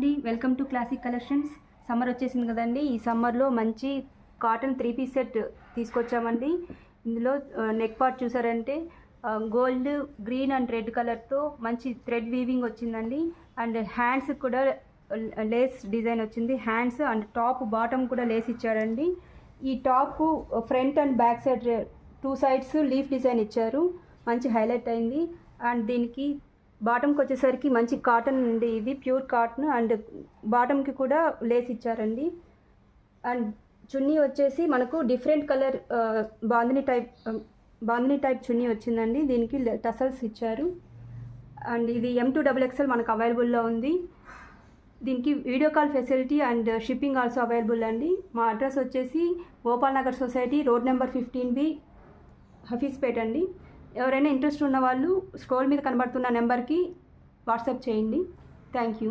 అండి, welcome to classic collections. Summer వచ్చేసింది కదండి. ఈ సమ్మర్లో మంచి కాటన్ 3 పీస్ సెట్ తీసుకొచ్చామండి. ఇందులో నెక్ పార్ట్ చూసారంటే గోల్డ్, గ్రీన్ అండ్ రెడ్ కలర్తో మంచి థ్రెడ్ వీవింగ్ వచ్చిందండి. అండ్ హ్యాండ్స్ కూడా లేస్ డిజైన్ వచ్చింది. హ్యాండ్స్ అండ్ టాప్ బాటమ్ కూడా లేస్ ఇచ్చారండి. ఈ top front and back side 2 sides leaf design ఇచ్చారు. మంచి హైలైట్ అయింది. అండ్ దీనికి బాటమ్కి వచ్చేసరికి మంచి కాటన్ అండి, ఇది ప్యూర్ కాటన్. అండ్ బాటమ్కి కూడా లేస్ ఇచ్చారండి. అండ్ చున్నీ వచ్చేసి మనకు డిఫరెంట్ కలర్ బాందిని టైప్ చున్నీ వచ్చిందండి. దీనికి టసల్స్ ఇచ్చారు. అండ్ ఇది M2XXL మనకు అవైలబుల్లో ఉంది. దీనికి video call facility and shipping also available అండి. మా అడ్రస్ వచ్చేసి Gopal Nagar society, road number 15B, Hafeezpet అండి. ఎవరైనా ఇంట్రెస్ట్ ఉన్న వాళ్ళు స్క్రోల్ మీద కనబడుతున్న నెంబర్కి వాట్సాప్ చేయండి. Thank you.